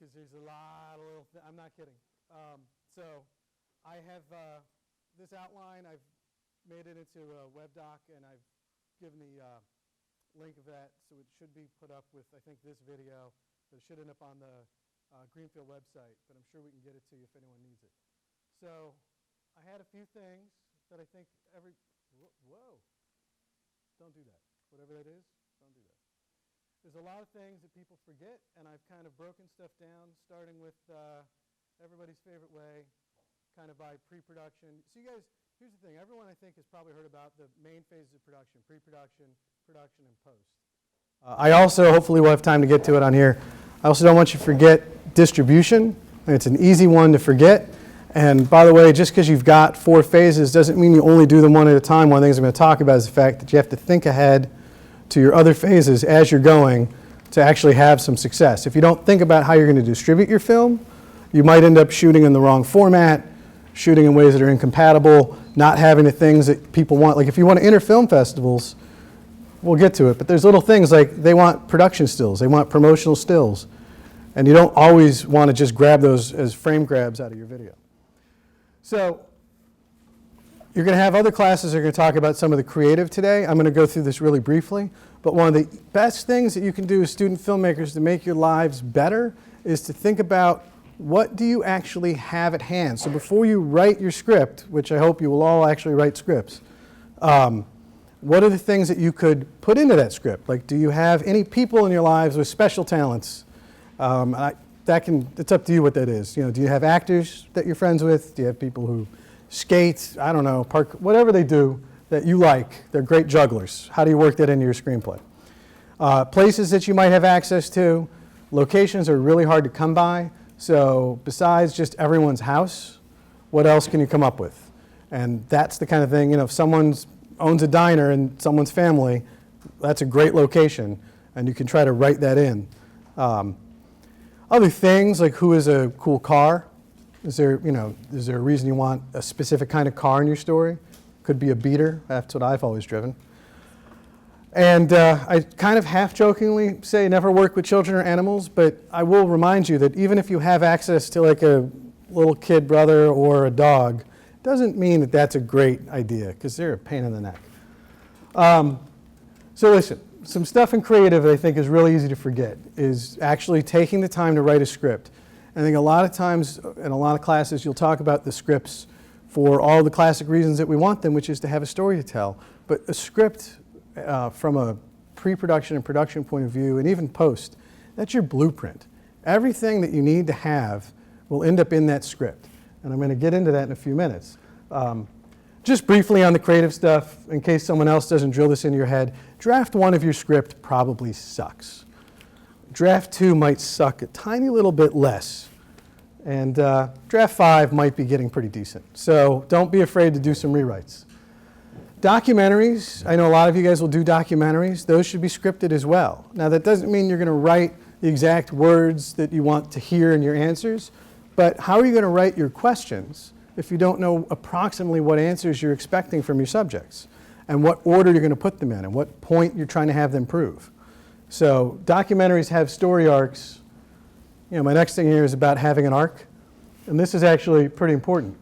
because there's a lot of little I'm not kidding. So I have this outline. I've made it into a web doc, and I've given the link of that, so it should be put up with, I think, this video. But it should end up on the Greenfield website, but I'm sure we can get it to you if anyone needs it. So I had a few things that I think whoa, don't do that. Whatever that is, don't do that. There's a lot of things that people forget, and I've kind of broken stuff down, starting with everybody's favorite way, kind of by pre-production. So you guys, here's the thing. Everyone, I think, has probably heard about the main phases of production: pre-production, production, and post. I also, hopefully we'll have time to get to it on here, I also don't want you to forget distribution. It's an easy one to forget. And by the way, just because you've got 4 phases doesn't mean you only do them one at a time. One of the things I'm going to talk about is the fact that you have to think ahead to your other phases as you're going to actually have some success. If you don't think about how you're going to distribute your film, you might end up shooting in the wrong format, shooting in ways that are incompatible, not having the things that people want. Like if you want to enter film festivals, we'll get to it, but there's little things like they want production stills, they want promotional stills, and you don't always want to just grab those as frame grabs out of your video. So you're going to have other classes that are going to talk about some of the creative today. I'm going to go through this really briefly, but one of the best things that you can do as student filmmakers to make your lives better is to think about what do you actually have at hand. So before you write your script, which I hope you will all actually write scripts, what are the things that you could put into that script? Like, do you have any people in your lives with special talents? It's up to you what that is. You know, do you have actors that you're friends with? Do you have people who skate, I don't know, park, whatever they do that you like? They're great jugglers. How do you work that into your screenplay? Places that you might have access to. Locations are really hard to come by. So besides just everyone's house, what else can you come up with? And that's the kind of thing, you know, if someone owns a diner in someone's family, that's a great location, and you can try to write that in. Other things like who has a cool car? Is there a reason you want a specific kind of car in your story? Could be a beater. That's what I've always driven. And I kind of half-jokingly say never work with children or animals, but I will remind you that even if you have access to like a little kid brother or a dog, doesn't mean that that's a great idea, because they're a pain in the neck. So listen, some stuff in creative that I think is really easy to forget is actually taking the time to write a script. I think a lot of times in a lot of classes you'll talk about the scripts for all the classic reasons that we want them, which is to have a story to tell. But a script from a pre-production and production point of view, and even post, that's your blueprint. Everything that you need to have will end up in that script. And I'm going to get into that in a few minutes. Just briefly on the creative stuff, in case someone else doesn't drill this into your head, draft 1 of your script probably sucks. Draft 2 might suck a tiny little bit less. And draft 5 might be getting pretty decent. So don't be afraid to do some rewrites. Documentaries, I know a lot of you guys will do documentaries. Those should be scripted as well. Now that doesn't mean you're going to write the exact words that you want to hear in your answers, but how are you going to write your questions if you don't know approximately what answers you're expecting from your subjects and what order you're going to put them in and what point you're trying to have them prove? So documentaries have story arcs. You know, my next thing here is about having an arc, and this is actually pretty important.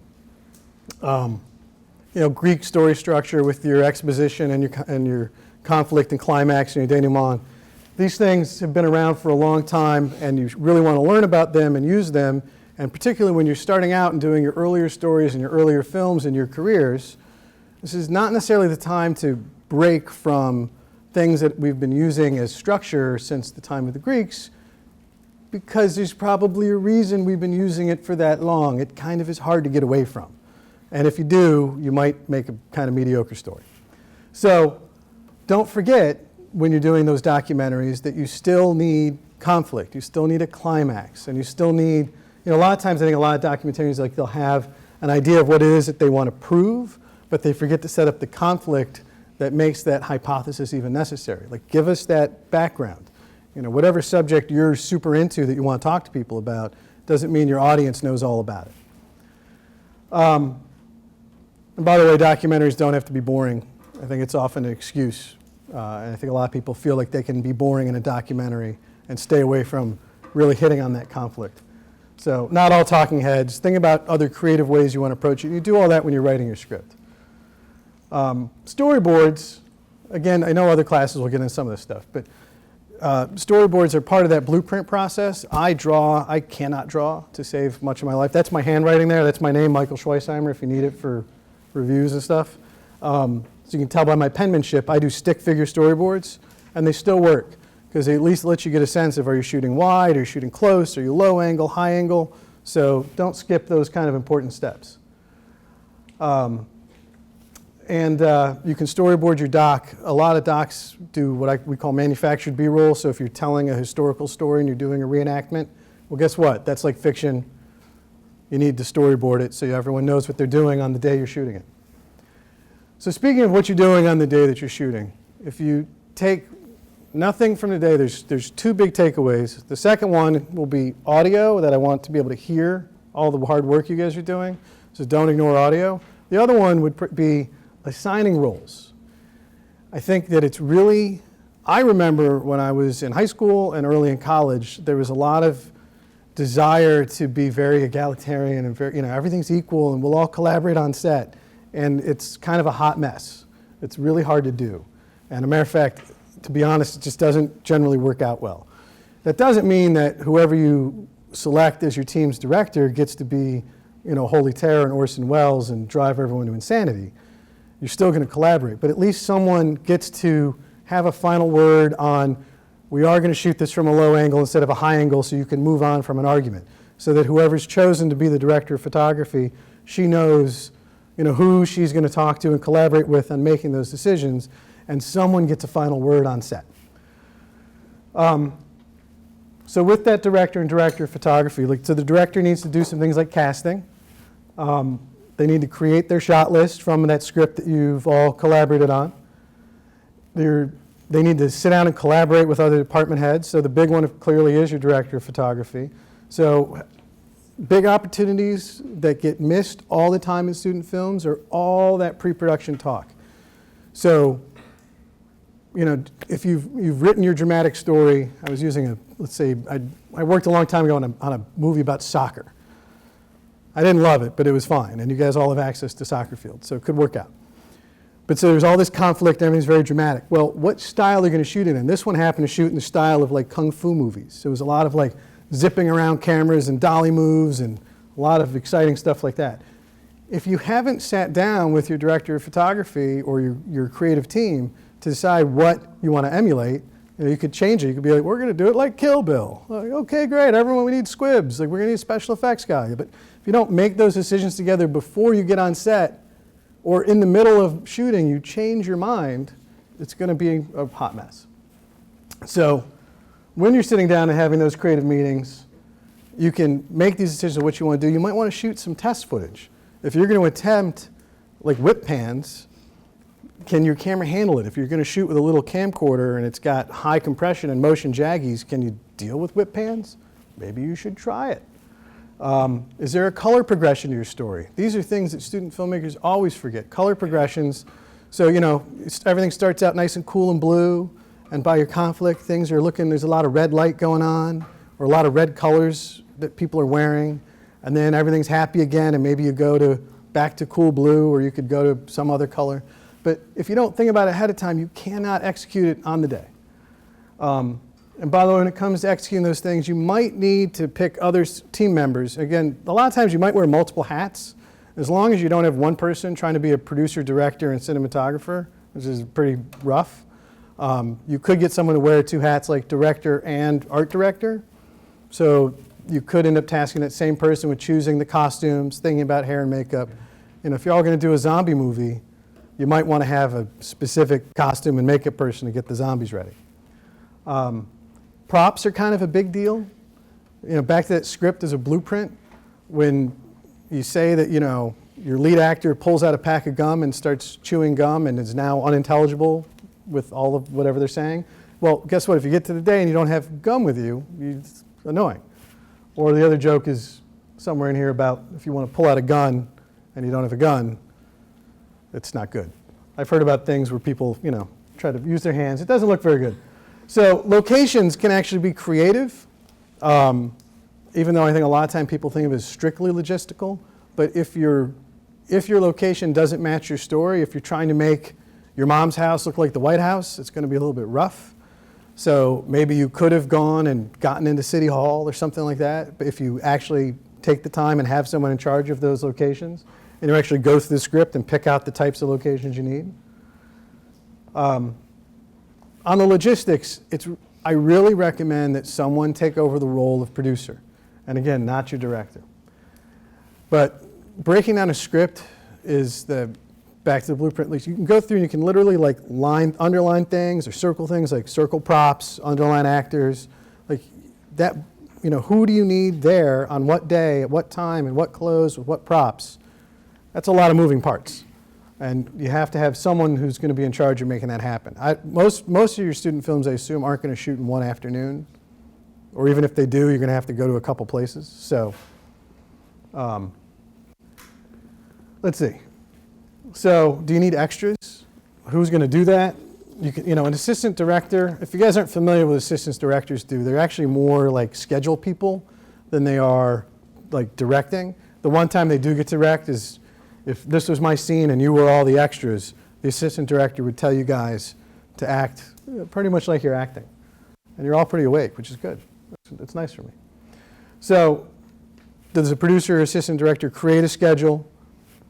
You know, Greek story structure with your exposition and your conflict and climax and your denouement. These things have been around for a long time, and you really want to learn about them and use them. And particularly when you're starting out and doing your earlier stories and your earlier films in your careers, this is not necessarily the time to break from things that we've been using as structure since the time of the Greeks, because there's probably a reason we've been using it for that long. It kind of is hard to get away from. And if you do, you might make a kind of mediocre story. So don't forget when you're doing those documentaries that you still need conflict, you still need a climax, and you still need, you know, a lot of times I think a lot of documentaries, like they'll have an idea of what it is that they want to prove, but they forget to set up the conflict that makes that hypothesis even necessary. Like, give us that background. You know, whatever subject you're super into that you want to talk to people about doesn't mean your audience knows all about it. And by the way, documentaries don't have to be boring. I think it's often an excuse. And I think a lot of people feel like they can be boring in a documentary and stay away from really hitting on that conflict. So not all talking heads. Think about other creative ways you want to approach it. You do all that when you're writing your script. Storyboards, again, I know other classes will get into some of this stuff, but storyboards are part of that blueprint process. I cannot draw to save much of my life. That's my handwriting there. That's my name, Michael Schweisheimer, if you need it for reviews and stuff. So you can tell by my penmanship, I do stick figure storyboards, and they still work, because they at least let you get a sense of, are you shooting wide, are you shooting close, are you low angle, high angle? So don't skip those kind of important steps. You can storyboard your doc. A lot of docs do what we call manufactured B-roll. So if you're telling a historical story and you're doing a reenactment, well, guess what? That's like fiction. You need to storyboard it so everyone knows what they're doing on the day you're shooting it. So speaking of what you're doing on the day that you're shooting, if you take nothing from the day, there's two big takeaways. The second one will be audio, that I want to be able to hear all the hard work you guys are doing. So don't ignore audio. The other one would be assigning roles. I think that it's really, I remember when I was in high school and early in college, there was a lot of desire to be very egalitarian and very, everything's equal and we'll all collaborate on set. And it's kind of a hot mess. It's really hard to do. And a matter of fact, to be honest, it just doesn't generally work out well. That doesn't mean that whoever you select as your team's director gets to be, Holy Terror and Orson Welles and drive everyone to insanity. You're still going to collaborate, but at least someone gets to have a final word on, we are going to shoot this from a low angle instead of a high angle so you can move on from an argument. So that whoever's chosen to be the director of photography, she knows, who she's going to talk to and collaborate with on making those decisions, and someone gets a final word on set. So with that director of photography, so the director needs to do some things like casting. They need to create their shot list from that script that you've all collaborated on. They need to sit down and collaborate with other department heads. So the big one clearly is your director of photography. So big opportunities that get missed all the time in student films are all that pre-production talk. So, if you've written your dramatic story, I was using let's say, I worked a long time ago on a movie about soccer. I didn't love it, but it was fine. And you guys all have access to soccer fields, so it could work out. But so there's all this conflict, everything's very dramatic. Well, what style are you going to shoot it in? This one happened to shoot in the style of like kung fu movies. So it was a lot of like zipping around cameras and dolly moves and a lot of exciting stuff like that. If you haven't sat down with your director of photography or your creative team to decide what you want to emulate, you could change it. You could be like, we're going to do it like Kill Bill. Like, okay, great, everyone, we need squibs. Like, we're going to need a special effects guy. But if you don't make those decisions together before you get on set or in the middle of shooting, you change your mind, it's going to be a hot mess. So when you're sitting down and having those creative meetings, you can make these decisions of what you want to do. You might want to shoot some test footage. If you're going to attempt like whip pans, can your camera handle it? If you're going to shoot with a little camcorder and it's got high compression and motion jaggies, can you deal with whip pans? Maybe you should try it. Is there a color progression to your story? These are things that student filmmakers always forget. Color progressions. So, everything starts out nice and cool and blue, and by your conflict, things are looking, there's a lot of red light going on, or a lot of red colors that people are wearing, and then everything's happy again, and maybe you go back to cool blue, or you could go to some other color. But if you don't think about it ahead of time, you cannot execute it on the day. And by the way, when it comes to executing those things, you might need to pick other team members. Again, a lot of times you might wear multiple hats, as long as you don't have one person trying to be a producer, director, and cinematographer, which is pretty rough. You could get someone to wear two hats like director and art director. So you could end up tasking that same person with choosing the costumes, thinking about hair and makeup. If you're all going to do a zombie movie, you might want to have a specific costume and makeup person to get the zombies ready. Props are kind of a big deal. Back to that script as a blueprint. When you say that, your lead actor pulls out a pack of gum and starts chewing gum and is now unintelligible with all of whatever they're saying, well, guess what? If you get to the day and you don't have gum with you, it's annoying. Or the other joke is somewhere in here about if you want to pull out a gun and you don't have a gun, it's not good. I've heard about things where people, try to use their hands. It doesn't look very good. So locations can actually be creative. Even though I think a lot of time people think of it as strictly logistical, but if your location doesn't match your story, if you're trying to make your mom's house look like the White House, it's going to be a little bit rough. So maybe you could have gone and gotten into City Hall or something like that, but if you actually take the time and have someone in charge of those locations, and you actually go through the script and pick out the types of locations you need. On the logistics, I really recommend that someone take over the role of producer. And again, not your director. But breaking down a script is back to the blueprint. You can go through and you can literally like underline things or circle things, like circle props, underline actors, like that. Who do you need there on what day, at what time, and what clothes, with what props? That's a lot of moving parts. And you have to have someone who's going to be in charge of making that happen. Most of your student films, I assume, aren't going to shoot in one afternoon. Or even if they do, you're going to have to go to a couple places. So let's see. So do you need extras? Who's going to do that? An assistant director, if you guys aren't familiar with what assistant directors do, they're actually more like schedule people than they are like directing. The one time they do get to direct is if this was my scene and you were all the extras, the assistant director would tell you guys to act pretty much like you're acting. And you're all pretty awake, which is good. It's nice for me. So does the producer or assistant director create a schedule?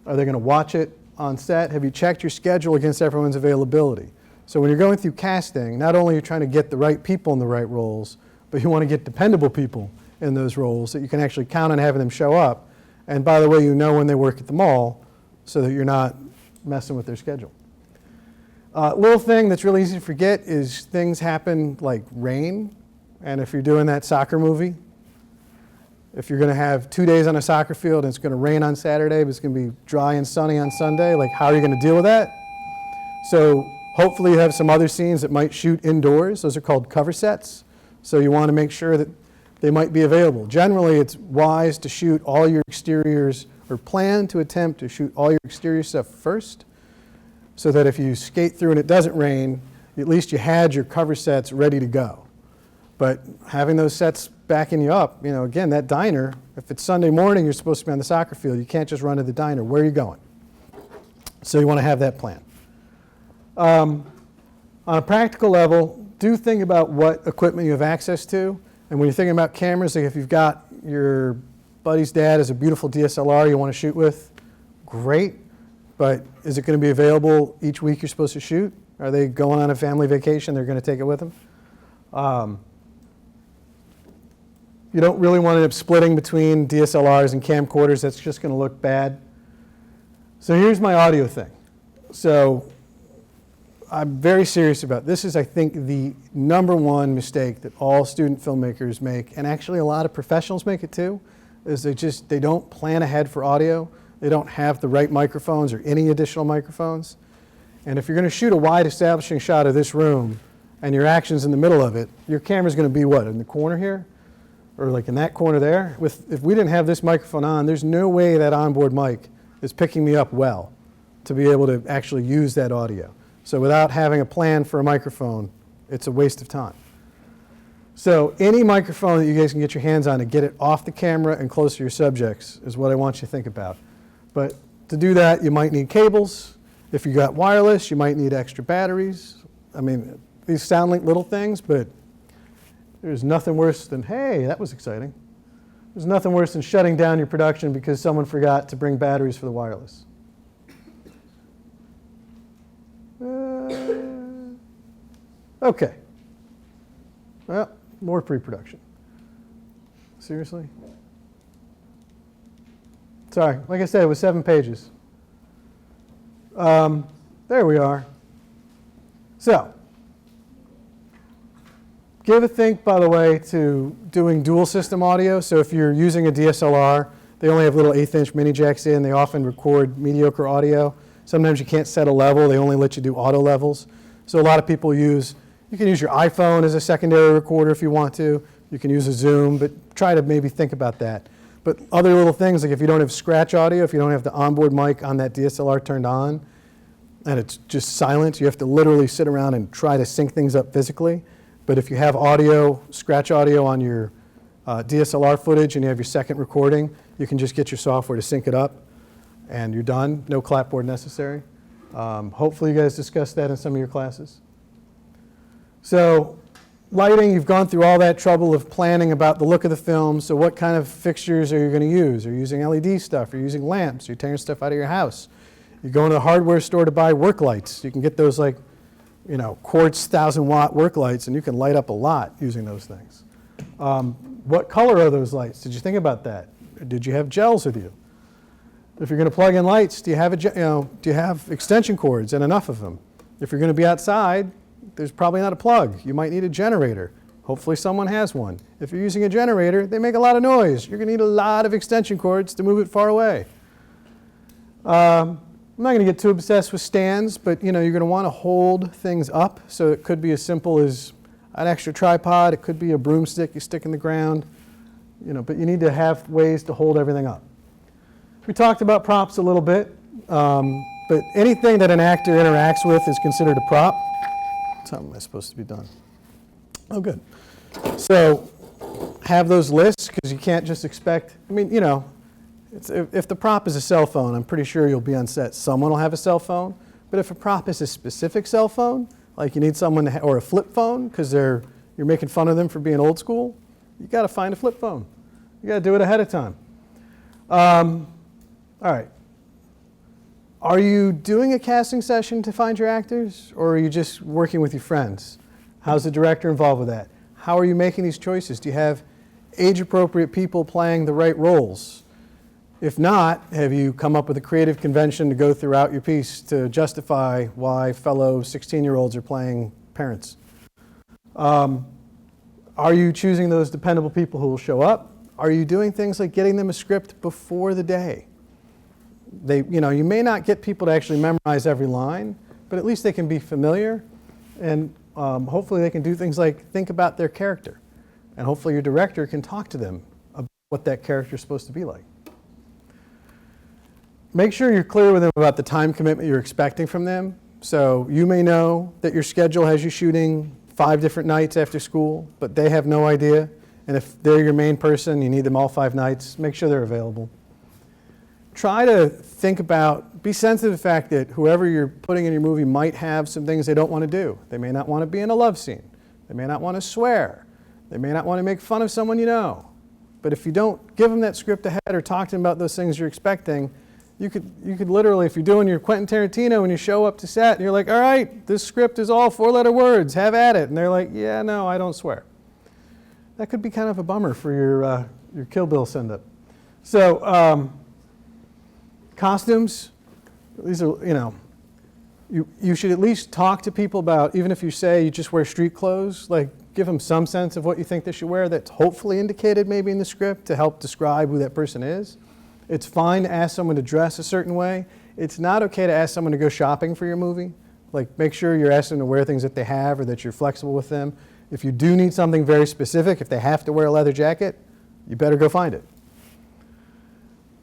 Are they going to watch it on set? Have you checked your schedule against everyone's availability? So when you're going through casting, not only are you trying to get the right people in the right roles, but you want to get dependable people in those roles that you can actually count on having them show up. And by the way, you know when they work at the mall so that you're not messing with their schedule. Little thing that's really easy to forget is things happen like rain. And if you're doing that soccer movie, if you're going to have 2 days on a soccer field and it's going to rain on Saturday, but it's going to be dry and sunny on Sunday, like how are you going to deal with that? So hopefully you have some other scenes that might shoot indoors. Those are called cover sets. So you want to make sure that they might be available. Generally, it's wise to shoot all your exteriors or plan to attempt to shoot all your exterior stuff first so that if you skate through and it doesn't rain, at least you had your cover sets ready to go. But having those sets backing you up, again, that diner, if it's Sunday morning, you're supposed to be on the soccer field. You can't just run to the diner. Where are you going? So you want to have that plan. On a practical level, do think about what equipment you have access to. And when you're thinking about cameras, like if you've got your buddy's dad has a beautiful DSLR you want to shoot with, great. But is it going to be available each week you're supposed to shoot? Are they going on a family vacation? They're going to take it with them? You don't really want to end up splitting between DSLRs and camcorders. That's just going to look bad. So here's my audio thing. So I'm very serious about this. Is, I think, the #1 mistake that all student filmmakers make, and actually a lot of professionals make it too, is they don't plan ahead for audio. They don't have the right microphones or any additional microphones. And if you're going to shoot a wide establishing shot of this room and your action's in the middle of it, your camera's going to be what, in the corner here? Or like in that corner there? If we didn't have this microphone on, there's no way that onboard mic is picking me up well to be able to actually use that audio. So without having a plan for a microphone, it's a waste of time. So any microphone that you guys can get your hands on to get it off the camera and close to your subjects is what I want you to think about. But to do that, you might need cables. If you got wireless, you might need extra batteries. I mean, these sound like little things, but there's nothing worse than, hey, that was exciting. There's nothing worse than shutting down your production because someone forgot to bring batteries for the wireless. Okay. Well, more pre-production. Seriously? Sorry, like I said, it was 7 pages. There we are. So, give a think, by the way, to doing dual system audio. So if you're using a DSLR, they only have little 1/8" mini jacks in. They often record mediocre audio. Sometimes you can't set a level. They only let you do auto levels. So a lot of people you can use your iPhone as a secondary recorder if you want to. You can use a Zoom, but try to maybe think about that. But other little things, like if you don't have scratch audio, if you don't have the onboard mic on that DSLR turned on, and it's just silent, you have to literally sit around and try to sync things up physically. But if you have audio, scratch audio on your DSLR footage and you have your second recording, you can just get your software to sync it up and you're done. No clapboard necessary. Hopefully you guys discussed that in some of your classes. So lighting, you've gone through all that trouble of planning about the look of the film. So what kind of fixtures are you going to use? Are you using LED stuff? Are you using lamps? Are you tearing stuff out of your house? You go into the hardware store to buy work lights. You can get those like, you know, quartz 1,000-watt work lights, and you can light up a lot using those things. What color are those lights? Did you think about that? Did you have gels with you? If you're going to plug in lights, do you have extension cords and enough of them? If you're going to be outside, there's probably not a plug. You might need a generator. Hopefully someone has one. If you're using a generator, they make a lot of noise. You're going to need a lot of extension cords to move it far away. I'm not going to get too obsessed with stands, but you know, you're going to want to hold things up. So it could be as simple as an extra tripod. It could be a broomstick you stick in the ground. You know, but you need to have ways to hold everything up. We talked about props a little bit, but anything that an actor interacts with is considered a prop. How am I supposed to be done? Oh, good. So have those lists, because you can't just expect, I mean, you know, if the prop is a cell phone, I'm pretty sure you'll be on set. Someone will have a cell phone. But if a prop is a specific cell phone, like you need someone to or a flip phone, because you're making fun of them for being old school, you got to find a flip phone. You got to do it ahead of time. All right. Are you doing a casting session to find your actors, or are you just working with your friends? How's the director involved with that? How are you making these choices? Do you have age-appropriate people playing the right roles? If not, have you come up with a creative convention to go throughout your piece to justify why fellow 16-year-olds are playing parents? Are you choosing those dependable people who will show up? Are you doing things like getting them a script before the day? You may not get people to actually memorize every line, but at least they can be familiar, and hopefully they can do things like think about their character. And hopefully your director can talk to them about what that character is supposed to be like. Make sure you're clear with them about the time commitment you're expecting from them. So you may know that your schedule has you shooting 5 different nights after school, but they have no idea. And if they're your main person, you need them all 5 nights, make sure they're available. Try to think about, be sensitive to the fact that whoever you're putting in your movie might have some things they don't want to do. They may not want to be in a love scene. They may not want to swear. They may not want to make fun of someone you know. But if you don't give them that script ahead or talk to them about those things you're expecting, you could literally, if you're doing your Quentin Tarantino and you show up to set and you're like, all right, this script is all 4-letter words, have at it. And they're like, yeah, no, I don't swear. That could be kind of a bummer for your Kill Bill send-up. So costumes, these are, you should at least talk to people about, even if you say you just wear street clothes, like give them some sense of what you think they should wear that's hopefully indicated maybe in the script to help describe who that person is. It's fine to ask someone to dress a certain way. It's not okay to ask someone to go shopping for your movie. Like make sure you're asking them to wear things that they have or that you're flexible with them. If you do need something very specific, if they have to wear a leather jacket, you better go find it.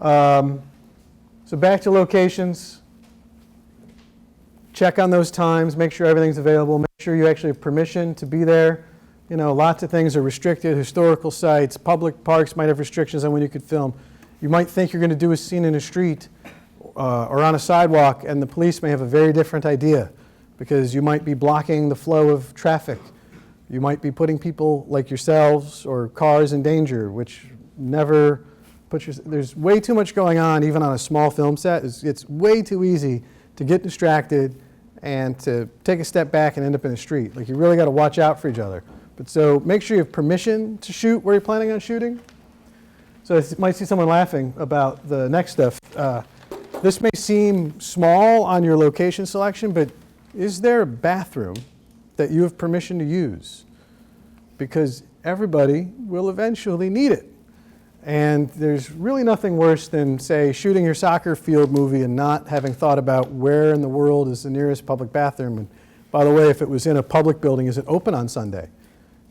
So back to locations. Check on those times, make sure everything's available, make sure you actually have permission to be there. Lots of things are restricted, historical sites, public parks might have restrictions on when you could film. You might think you're going to do a scene in a street or on a sidewalk, and the police may have a very different idea because you might be blocking the flow of traffic. You might be putting people like yourselves or cars in danger, which never there's way too much going on even on a small film set. It's way too easy to get distracted and to take a step back and end up in the street. Like you really got to watch out for each other. But so make sure you have permission to shoot where you're planning on shooting. So I might see someone laughing about the next stuff. This may seem small on your location selection, but is there a bathroom that you have permission to use? Because everybody will eventually need it. And there's really nothing worse than, say, shooting your soccer field movie and not having thought about where in the world is the nearest public bathroom. And by the way, if it was in a public building, is it open on Sunday?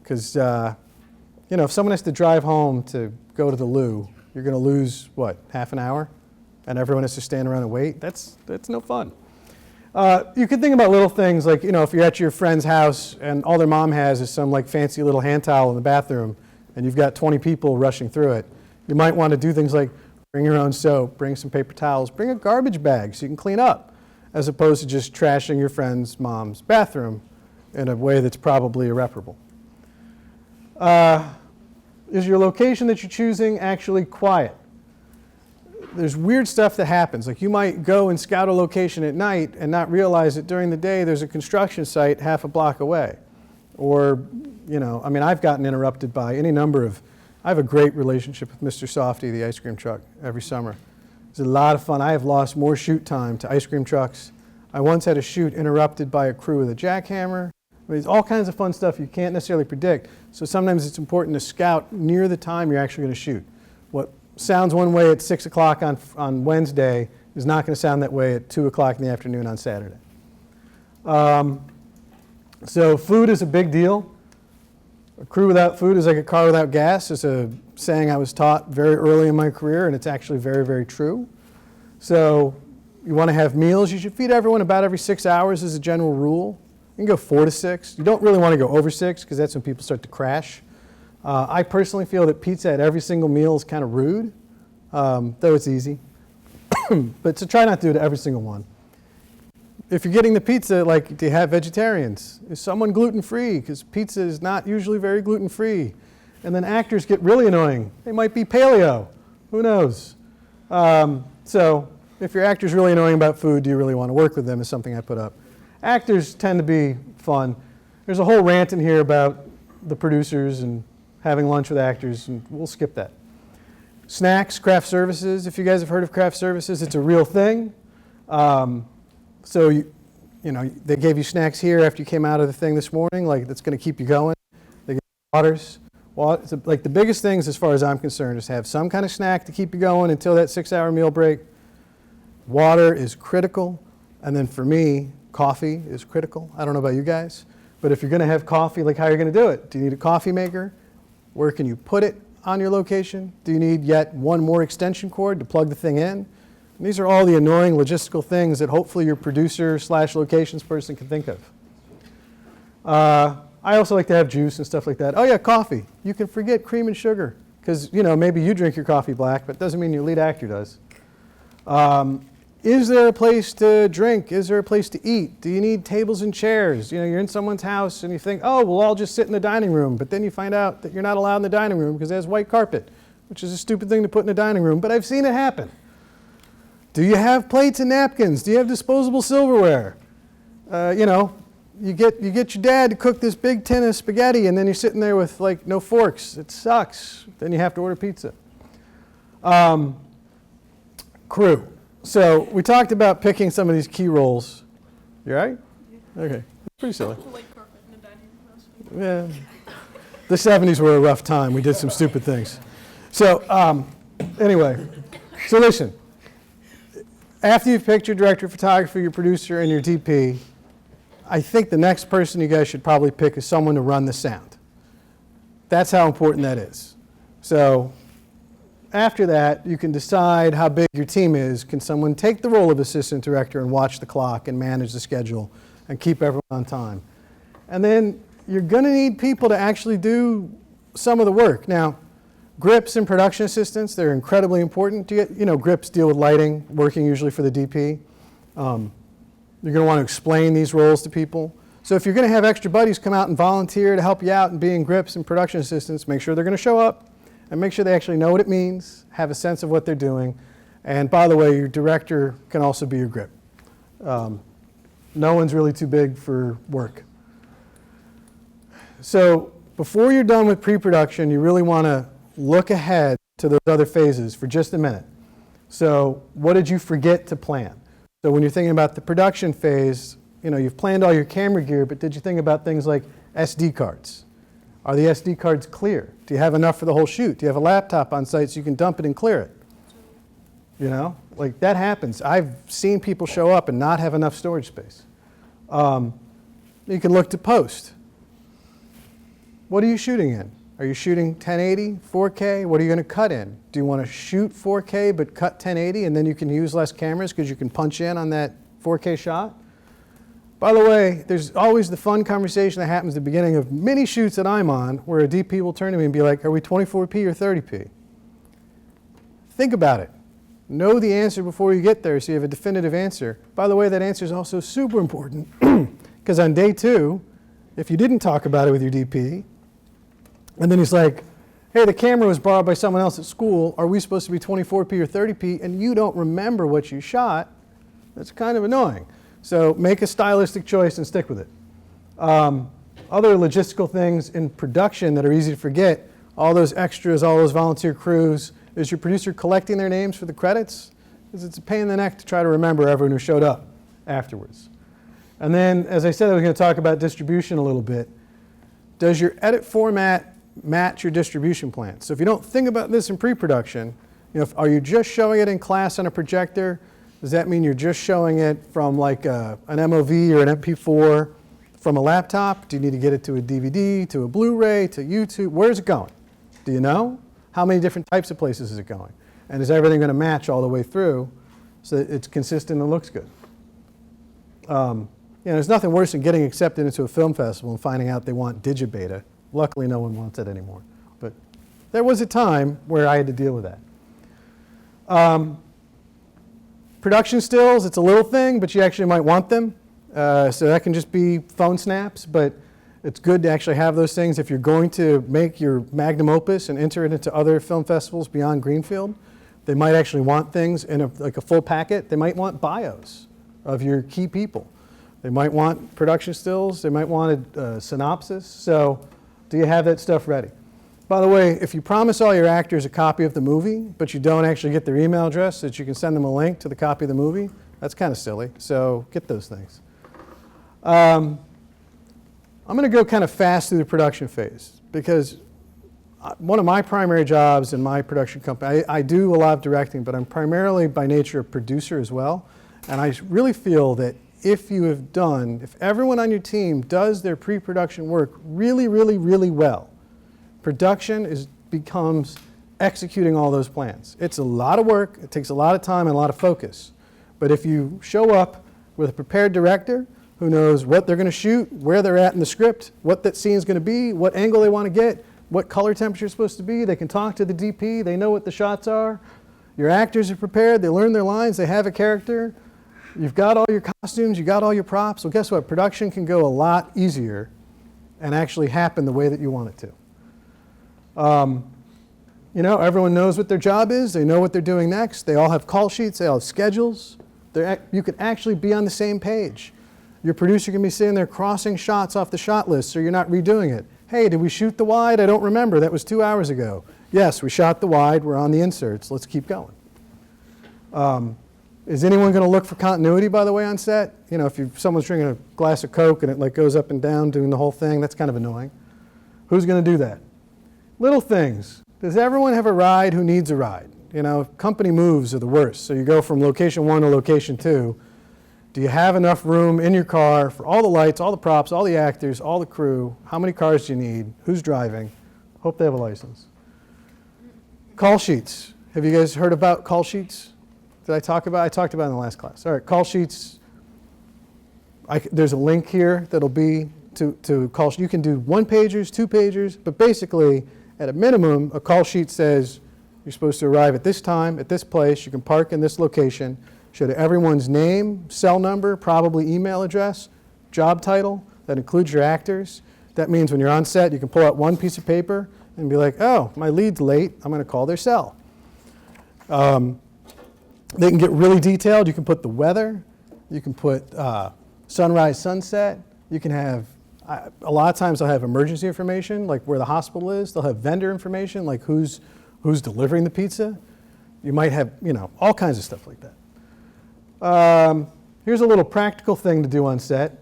Because, if someone has to drive home to go to the loo, you're going to lose, what, half an hour? And everyone has to stand around and wait? That's no fun. You could think about little things like, if you're at your friend's house and all their mom has is some like fancy little hand towel in the bathroom, and you've got 20 people rushing through it, you might want to do things like bring your own soap, bring some paper towels, bring a garbage bag so you can clean up, as opposed to just trashing your friend's mom's bathroom in a way that's probably irreparable. Is your location that you're choosing actually quiet? There's weird stuff that happens. Like you might go and scout a location at night and not realize that during the day there's a construction site half a block away. Or, you know, I mean, I've gotten interrupted by any number of, I have a great relationship with Mr. Softy, the ice cream truck, every summer. It's a lot of fun. I have lost more shoot time to ice cream trucks. I once had a shoot interrupted by a crew with a jackhammer. I mean, it's all kinds of fun stuff you can't necessarily predict. So sometimes it's important to scout near the time you're actually going to shoot. What sounds one way at 6 o'clock on Wednesday is not going to sound that way at 2 o'clock in the afternoon on Saturday. So food is a big deal. A crew without food is like a car without gas. It's a saying I was taught very early in my career, and it's actually very, very true. So you want to have meals. You should feed everyone about every 6 hours as a general rule. You can go 4 to 6. You don't really want to go over 6 because that's when people start to crash. I personally feel that pizza at every single meal is kind of rude, though it's easy. But so try not to do it to every single one. If you're getting the pizza, like, do you have vegetarians? Is someone gluten-free? Because pizza is not usually very gluten-free. And then actors get really annoying. They might be paleo. Who knows? So if your actor's really annoying about food, do you really want to work with them is something I put up. Actors tend to be fun. There's a whole rant in here about the producers and having lunch with actors, and we'll skip that. Snacks, craft services. If you guys have heard of craft services, it's a real thing. So you know, they gave you snacks here after you came out of the thing this morning, like that's going to keep you going. They give you waters. Well, like the biggest things as far as I'm concerned is have some kind of snack to keep you going until that 6-hour meal break. Water is critical. And then for me, coffee is critical. I don't know about you guys, but if you're going to have coffee, like how are you going to do it? Do you need a coffee maker? Where can you put it on your location? Do you need yet one more extension cord to plug the thing in? And these are all the annoying logistical things that hopefully your producer/locations person can think of. I also like to have juice and stuff like that. Oh yeah, coffee. You can forget cream and sugar because, you know, maybe you drink your coffee black, but it doesn't mean your lead actor does. Is there a place to drink? Is there a place to eat? Do you need tables and chairs? You know, you're in someone's house and you think, oh, we'll all just sit in the dining room, but then you find out that you're not allowed in the dining room because it has white carpet, which is a stupid thing to put in a dining room, but I've seen it happen. Do you have plates and napkins? Do you have disposable silverware? You know, you get your dad to cook this big tin of spaghetti and then you're sitting there with like no forks. It sucks. Then you have to order pizza. Crew. So we talked about picking some of these key roles. You all right? Yeah. Okay. Pretty silly. White carpet in the dining room. Yeah. The 70s were a rough time. We did some stupid things. So anyway, so listen. After you've picked your director of photography, your producer, and your DP, I think the next person you guys should probably pick is someone to run the sound. That's how important that is. So after that, you can decide how big your team is. Can someone take the role of assistant director and watch the clock and manage the schedule and keep everyone on time? And then you're going to need people to actually do some of the work. Now, grips and production assistants, they're incredibly important. You know, grips deal with lighting, working usually for the DP. You're going to want to explain these roles to people. So if you're going to have extra buddies come out and volunteer to help you out and be in grips and production assistants, make sure they're going to show up and make sure they actually know what it means, have a sense of what they're doing. And by the way, your director can also be your grip. No one's really too big for work. So before you're done with pre-production, you really want to look ahead to those other phases for just a minute. So what did you forget to plan? So when you're thinking about the production phase, you know, you've planned all your camera gear, but did you think about things like SD cards? Are the SD cards clear? Do you have enough for the whole shoot? Do you have a laptop on site so you can dump it and clear it? You know, like that happens. I've seen people show up and not have enough storage space. You can look to post. What are you shooting in? Are you shooting 1080, 4K? What are you going to cut in? Do you want to shoot 4K but cut 1080 and then you can use less cameras because you can punch in on that 4K shot? By the way, there's always the fun conversation that happens at the beginning of many shoots that I'm on where a DP will turn to me and be like, are we 24p or 30p? Think about it. Know the answer before you get there so you have a definitive answer. By the way, that answer is also super important because on day 2, if you didn't talk about it with your DP, and then he's like, hey, the camera was borrowed by someone else at school, are we supposed to be 24p or 30p, and you don't remember what you shot, that's kind of annoying. So make a stylistic choice and stick with it. Other logistical things in production that are easy to forget, all those extras, all those volunteer crews, is your producer collecting their names for the credits? Because it's a pain in the neck to try to remember everyone who showed up afterwards. And then, as I said, I was going to talk about distribution a little bit. Does your edit format match your distribution plan? So if you don't think about this in pre-production, are you just showing it in class on a projector? Does that mean you're just showing it from like an MOV or an MP4 from a laptop? Do you need to get it to a DVD, to a Blu-ray, to YouTube? Where's it going? Do you know? How many different types of places is it going? And is everything going to match all the way through so that it's consistent and looks good? There's nothing worse than getting accepted into a film festival and finding out they want digibeta. Luckily, no one wants it anymore. But there was a time where I had to deal with that. Production stills, it's a little thing, but you actually might want them. So that can just be phone snaps, but it's good to actually have those things if you're going to make your magnum opus and enter it into other film festivals beyond Greenfield. They might actually want things in like a full packet. They might want bios of your key people. They might want production stills. They might want a synopsis. So do you have that stuff ready? By the way, if you promise all your actors a copy of the movie, but you don't actually get their email address so that you can send them a link to the copy of the movie, that's kind of silly. So get those things. I'm going to go kind of fast through the production phase because one of my primary jobs in my production company, I do a lot of directing, but I'm primarily by nature a producer as well. And I really feel that if everyone on your team does their pre-production work really, really, really well, production becomes executing all those plans. It's a lot of work, it takes a lot of time and a lot of focus. But if you show up with a prepared director who knows what they're going to shoot, where they're at in the script, what that scene is going to be, what angle they want to get, what color temperature is supposed to be, they can talk to the DP, they know what the shots are, your actors are prepared, they learn their lines, they have a character, you've got all your costumes, you've got all your props. Well, guess what? Production can go a lot easier and actually happen the way that you want it to. Everyone knows what their job is. They know what they're doing next. They all have call sheets. They all have schedules. You can actually be on the same page. Your producer can be sitting there crossing shots off the shot list so you're not redoing it. Hey, did we shoot the wide? I don't remember. That was 2 hours ago. Yes, we shot the wide. We're on the inserts. Let's keep going. Is anyone going to look for continuity, by the way, on set? If someone's drinking a glass of Coke and it goes up and down doing the whole thing, that's kind of annoying. Who's going to do that? Little things. Does everyone have a ride who needs a ride? Company moves are the worst. So you go from location 1 to location 2. Do you have enough room in your car for all the lights, all the props, all the actors, all the crew? How many cars do you need? Who's driving? Hope they have a license. Call sheets. Have you guys heard about call sheets? Did I talk about it? I talked about it in the last class. All right, call sheets. There's a link here that'll be to call sheets. You can do 1-pagers, 2-pagers, but basically, at a minimum, a call sheet says you're supposed to arrive at this time, at this place, you can park in this location, show everyone's name, cell number, probably email address, job title, that includes your actors. That means when you're on set, you can pull out one piece of paper and be like, oh, my lead's late, I'm going to call their cell. They can get really detailed. You can put the weather. You can put sunrise, sunset. You can have, a lot of times they'll have emergency information, like where the hospital is. They'll have vendor information, like who's delivering the pizza. You might have, all kinds of stuff like that. Here's a little practical thing to do on set.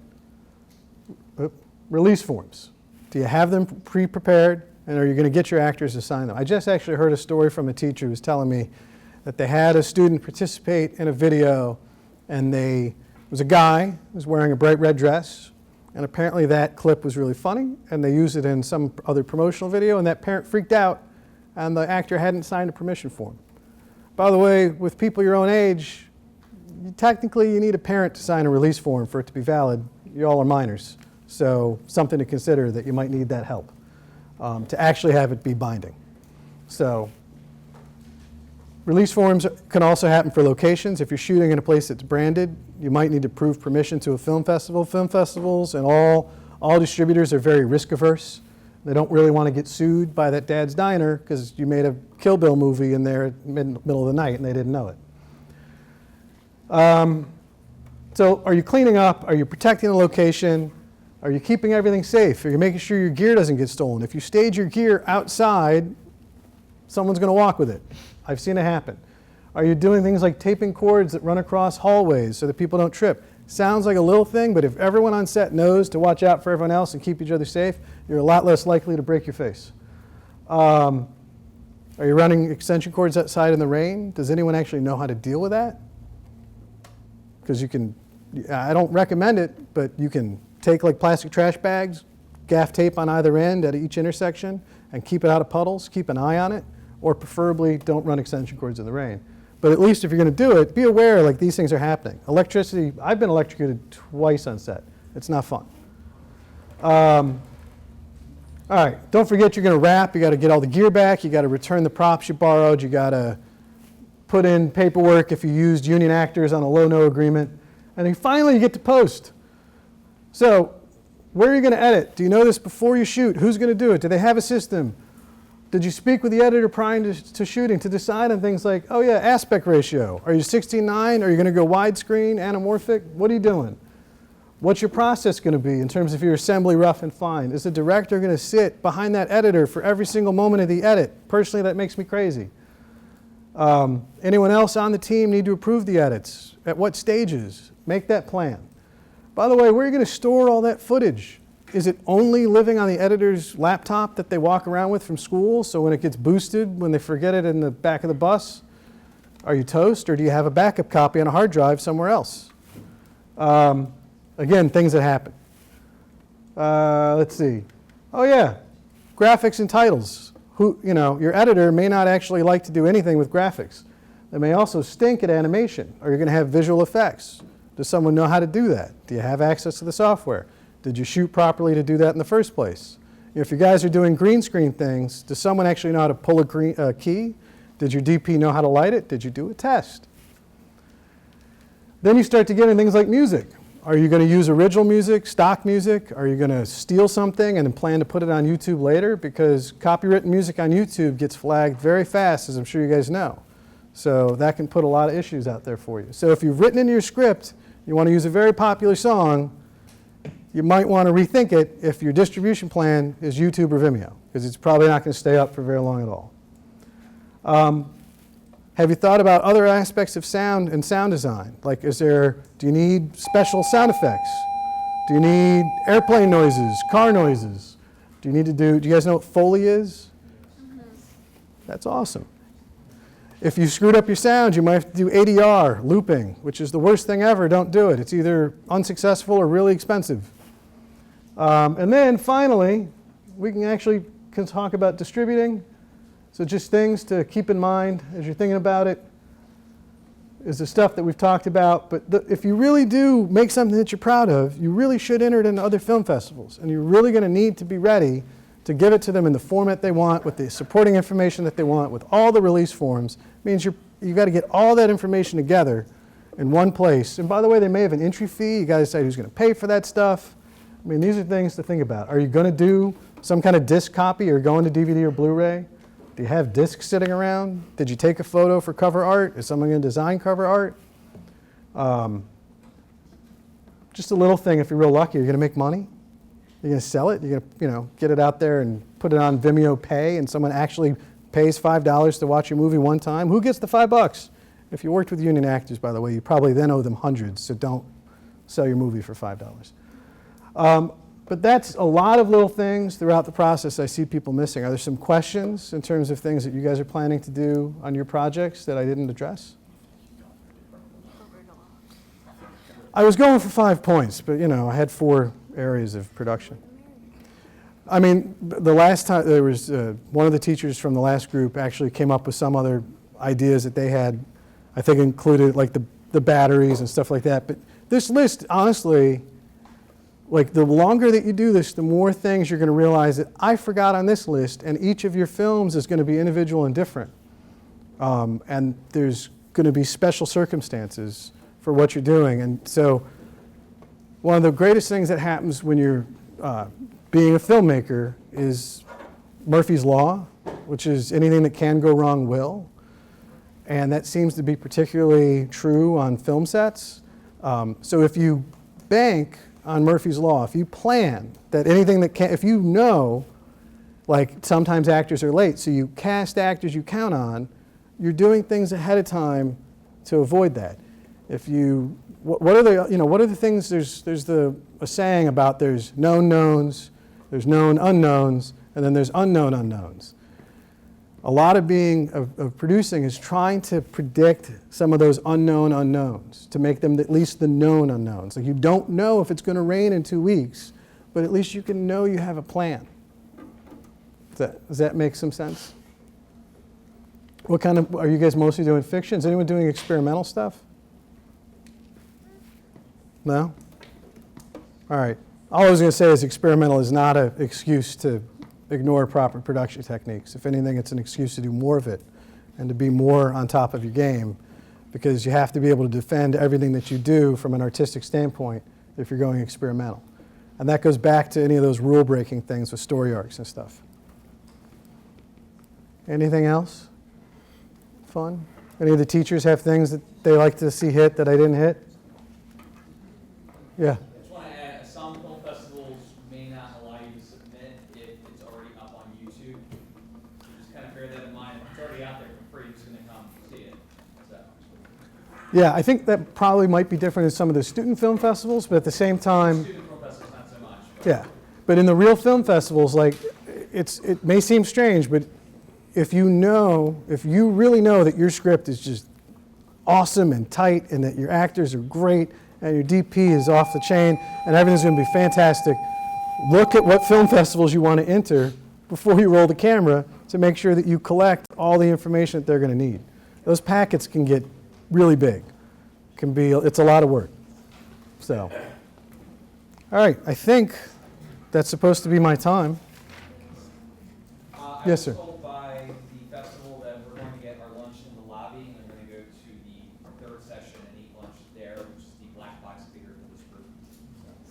Release forms. Do you have them pre-prepared, and are you going to get your actors to sign them? I just actually heard a story from a teacher who was telling me that they had a student participate in a video, and it was a guy who was wearing a bright red dress, and apparently that clip was really funny, and they used it in some other promotional video, and that parent freaked out, and the actor hadn't signed a permission form. By the way, with people your own age, technically you need a parent to sign a release form for it to be valid. you all are minors. So something to consider that you might need that help to actually have it be binding. So release forms can also happen for locations. If you're shooting in a place that's branded, you might need to prove permission to a film festival. Film festivals and all distributors are very risk averse. They don't really want to get sued by that dad's diner because you made a Kill Bill movie in there at middle of the night and they didn't know it. So are you cleaning up? Are you protecting the location? Are you keeping everything safe? Are you making sure your gear doesn't get stolen? If you stage your gear outside, someone's going to walk with it. I've seen it happen. Are you doing things like taping cords that run across hallways so that people don't trip? Sounds like a little thing, but if everyone on set knows to watch out for everyone else and keep each other safe, you're a lot less likely to break your face. Are you running extension cords outside in the rain? Does anyone actually know how to deal with that? Because you can, I don't recommend it, but you can take like plastic trash bags, gaff tape on either end at each intersection, and keep it out of puddles, keep an eye on it, or preferably don't run extension cords in the rain. But at least if you're going to do it, be aware like these things are happening. Electricity, I've been electrocuted twice on set. It's not fun. All right, don't forget you're going to wrap. You got to get all the gear back. You got to return the props you borrowed. You got to put in paperwork if you used union actors on a low-no agreement. And then finally you get to post. So where are you going to edit? Do you know this before you shoot? Who's going to do it? Do they have a system? Did you speak with the editor prior to shooting to decide on things like, oh yeah, aspect ratio. Are you 16:9? Are you going to go widescreen, anamorphic? What are you doing? What's your process going to be in terms of your assembly rough and fine? Is the director going to sit behind that editor for every single moment of the edit? Personally, that makes me crazy. Anyone else on the team need to approve the edits? At what stages? Make that plan. By the way, where are you going to store all that footage? Is it only living on the editor's laptop that they walk around with from school, so when it gets boosted, when they forget it in the back of the bus, are you toast, or do you have a backup copy on a hard drive somewhere else? Again, things that happen. Let's see. Oh yeah, graphics and titles. Your editor may not actually like to do anything with graphics. They may also stink at animation. Are you going to have visual effects? Does someone know how to do that? Do you have access to the software? Did you shoot properly to do that in the first place? If you guys are doing green screen things, does someone actually know how to pull a key? Did your DP know how to light it? Did you do a test? Then you start to get into things like music. Are you going to use original music, stock music? Are you going to steal something and then plan to put it on YouTube later? Because copywritten music on YouTube gets flagged very fast, as I'm sure you guys know. So that can put a lot of issues out there for you. So if you've written in your script, you want to use a very popular song, you might want to rethink it if your distribution plan is YouTube or Vimeo, because it's probably not going to stay up for very long at all. Have you thought about other aspects of sound and sound design? Like, do you need special sound effects? Do you need airplane noises, car noises? Do you guys know what Foley is? Mm-hmm. That's awesome. If you screwed up your sound, you might have to do ADR, looping, which is the worst thing ever. Don't do it. It's either unsuccessful or really expensive. And then finally, we can talk about distributing. So just things to keep in mind as you're thinking about it is the stuff that we've talked about. But if you really do make something that you're proud of, you really should enter it into other film festivals. And you're really going to need to be ready to give it to them in the format they want, with the supporting information that they want, with all the release forms. It means you've got to get all that information together in one place. And by the way, they may have an entry fee. You got to decide who's going to pay for that stuff. I mean, these are things to think about. Are you going to do some kind of disc copy or going to DVD or Blu-ray? Do you have discs sitting around? Did you take a photo for cover art? Is someone going to design cover art? Just a little thing, if you're real lucky, you're going to make money. You're going to sell it. You're going to get it out there and put it on Vimeo Pay, and someone actually pays $5 to watch your movie one time. Who gets the $5? If you worked with union actors, by the way, you probably then owe them hundreds, so don't sell your movie for $5. But that's a lot of little things throughout the process I see people missing. Are there some questions in terms of things that you guys are planning to do on your projects that I didn't address? I was going for 5 points, but I had 4 areas of production. I mean, the last time there was one of the teachers from the last group actually came up with some other ideas that they had, I think included like the batteries and stuff like that. But this list, honestly, like the longer that you do this, the more things you're going to realize that I forgot on this list, and each of your films is going to be individual and different. And there's going to be special circumstances for what you're doing. And so one of the greatest things that happens when you're being a filmmaker is Murphy's Law, which is anything that can go wrong will. And that seems to be particularly true on film sets. So if you bank on Murphy's Law, if you plan that anything that can, if you know, like sometimes actors are late, so you cast actors you count on, you're doing things ahead of time to avoid that. If you, what are the things, there's a saying about there's known knowns, there's known unknowns, and then there's unknown unknowns. A lot of producing is trying to predict some of those unknown unknowns, to make them at least the known unknowns. Like you don't know if it's going to rain in 2 weeks, but at least you can know you have a plan. Does that make some sense? What kind of, are you guys mostly doing fiction? Is anyone doing experimental stuff? No? All right. All I was going to say is experimental is not an excuse to ignore proper production techniques. If anything, it's an excuse to do more of it and to be more on top of your game, because you have to be able to defend everything that you do from an artistic standpoint if you're going experimental. And that goes back to any of those rule-breaking things with story arcs and stuff. Anything else? Fun? Any of the teachers have things that they like to see hit that I didn't hit? Yeah. I just want to add, some film festivals may not allow you to submit if it's already up on YouTube. Just kind of bear that in mind. If it's already out there for free, who's going to come see it? So. Yeah, I think that probably might be different in some of the student film festivals, but at the same time, Student film festivals, not so much. yeah. But in the real film festivals, like it may seem strange, but if you really know that your script is just awesome and tight and that your actors are great and your DP is off the chain and everything's going to be fantastic, look at what film festivals you want to enter before you roll the camera to make sure that you collect all the information that they're going to need. Those packets can get really big. It's a lot of work. So, all right, I think that's supposed to be my time. Yes, sir. I was told by the festival that we're going to get our lunch in the lobby, and we're going to go to the third session and eat lunch there, which is the black box theater for this group.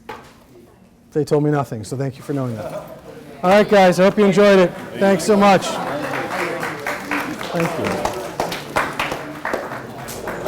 So. They told me nothing, so thank you for knowing that. All right, guys, I hope you enjoyed it. Thanks so much. Thank you.